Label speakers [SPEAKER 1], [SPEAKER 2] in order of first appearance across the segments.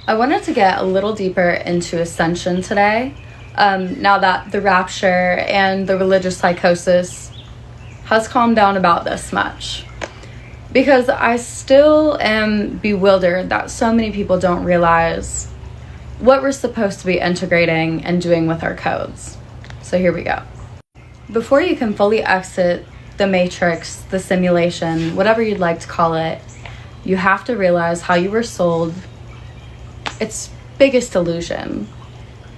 [SPEAKER 1] I wanted to get a little deeper into Ascension today, now that the Rapture and the religious psychosis has calmed down about this much. Because I still am bewildered that so many people don't realize what we're supposed to be integrating and doing with our codes. So here we go. Before you can fully exit the matrix, the simulation, whatever you'd like to call it, you have to realize how you were sold its biggest illusion.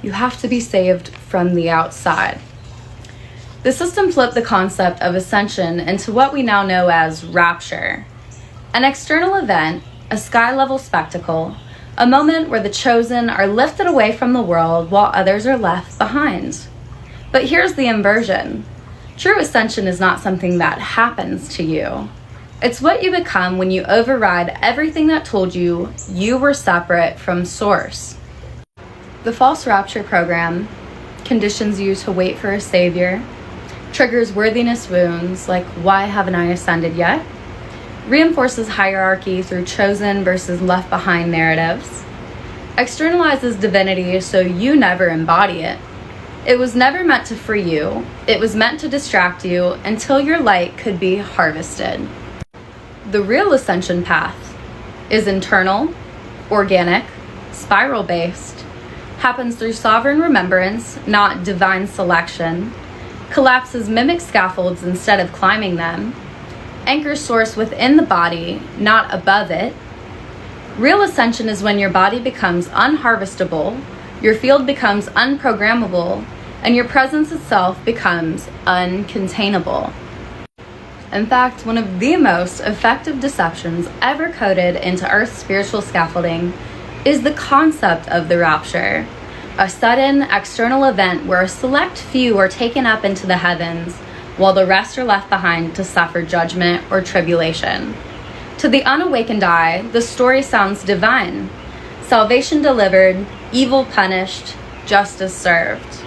[SPEAKER 1] You have to be saved from the outside. The system flipped the concept of ascension into what we now know as Rapture, an external event, a sky-level spectacle, a moment where the chosen are lifted away from the world while others are left behind. But here's the inversion. True ascension is not something that happens to you. It's what you become when you override everything that told you you were separate from Source. The false Rapture program conditions you to wait for a savior, triggers worthiness wounds like why haven't I ascended yet, reinforces hierarchy through chosen versus left behind narratives, externalizes divinity so you never embody it. It was never meant to free you. It was meant to distract you until your light could be harvested. The real ascension path is internal, organic, spiral-based, happens through sovereign remembrance, not divine selection, collapses mimic scaffolds instead of climbing them, anchors Source within the body, not above it. Real ascension is when your body becomes unharvestable, your field becomes unprogrammable, and your presence itself becomes uncontainable. In fact, one of the most effective deceptions ever coded into Earth's spiritual scaffolding is the concept of the Rapture, a sudden external event where a select few are taken up into the heavens while the rest are left behind to suffer judgment or tribulation. To the unawakened eye, the story sounds divine. Salvation delivered, evil punished, justice served.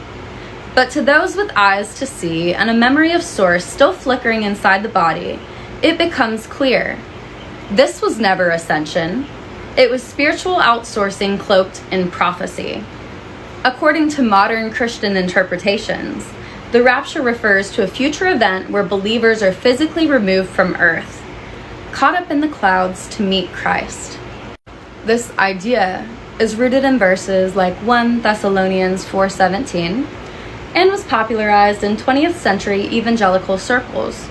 [SPEAKER 1] But to those with eyes to see and a memory of Source still flickering inside the body, it becomes clear. This was never ascension. It was spiritual outsourcing cloaked in prophecy. According to modern Christian interpretations, the Rapture refers to a future event where believers are physically removed from Earth, caught up in the clouds to meet Christ. This idea is rooted in verses like 1 Thessalonians 4:17 and was popularized in 20th century evangelical circles.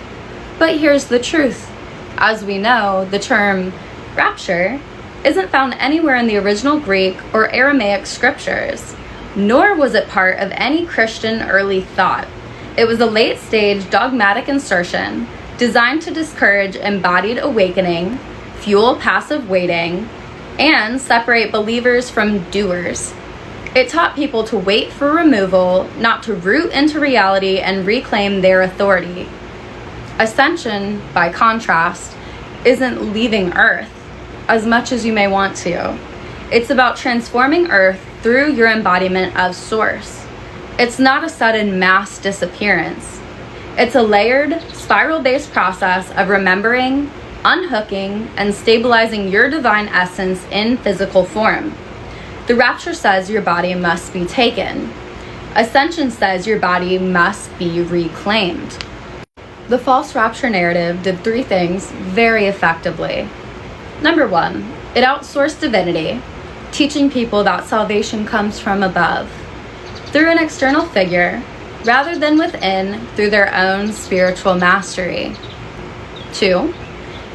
[SPEAKER 1] But here's the truth. As we know, the term rapture isn't found anywhere in the original Greek or Aramaic scriptures, nor was it part of any Christian early thought. It was a late-stage dogmatic insertion designed to discourage embodied awakening, fuel passive waiting, and separate believers from doers. It taught people to wait for removal, not to root into reality and reclaim their authority. Ascension, by contrast, isn't leaving Earth as much as you may want to. It's about transforming Earth through your embodiment of Source. It's not a sudden mass disappearance. It's a layered, spiral-based process of remembering, unhooking, and stabilizing your divine essence in physical form. The Rapture says your body must be taken. Ascension says your body must be reclaimed. The false Rapture narrative did 3 things very effectively. Number 1, it outsourced divinity, teaching people that salvation comes from above, through an external figure, rather than within through their own spiritual mastery. 2,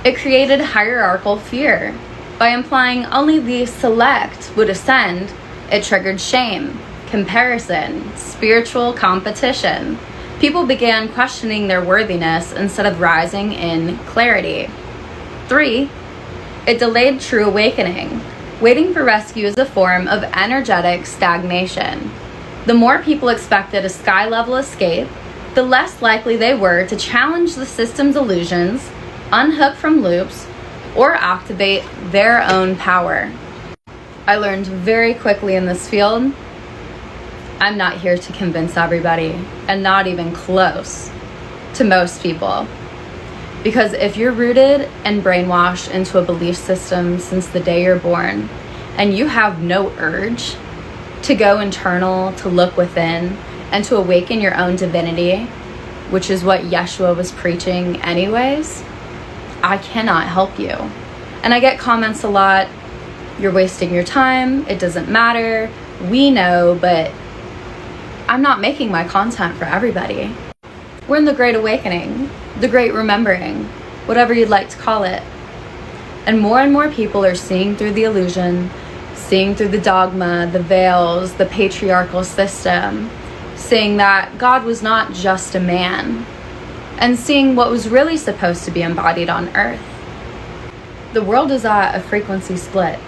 [SPEAKER 1] it created hierarchical fear. By implying only the select would ascend, it triggered shame, comparison, spiritual competition. People began questioning their worthiness instead of rising in clarity. 3, it delayed true awakening. Waiting for rescue is a form of energetic stagnation. The more people expected a sky-level escape, the less likely they were to challenge the system's illusions, unhook from loops, or activate their own power. I learned very quickly in this field, I'm not here to convince everybody, and not even close to most people. Because if you're rooted and brainwashed into a belief system since the day you're born, and you have no urge to go internal, to look within, and to awaken your own divinity, which is what Yeshua was preaching anyways, I cannot help you. And I get comments a lot, you're wasting your time, it doesn't matter, we know, but I'm not making my content for everybody. We're in the Great Awakening, the Great Remembering, whatever you'd like to call it. And more people are seeing through the illusion, seeing through the dogma, the veils, the patriarchal system, seeing that God was not just a man, and seeing what was really supposed to be embodied on earth. The world is at a frequency split.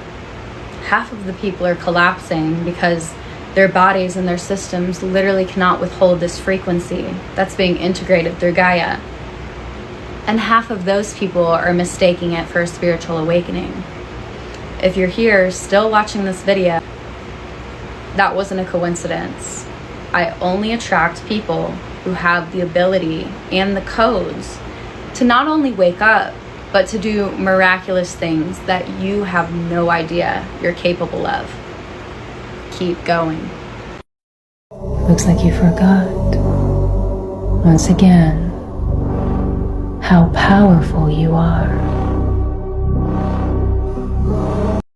[SPEAKER 1] Half of the people are collapsing because their bodies and their systems literally cannot withhold this frequency that's being integrated through Gaia. And half of those people are mistaking it for a spiritual awakening. If you're here still watching this video, that wasn't a coincidence. I only attract people who have the ability and the codes to not only wake up, but to do miraculous things that you have no idea you're capable of. Keep going.
[SPEAKER 2] Looks like you forgot, once again, how powerful you are.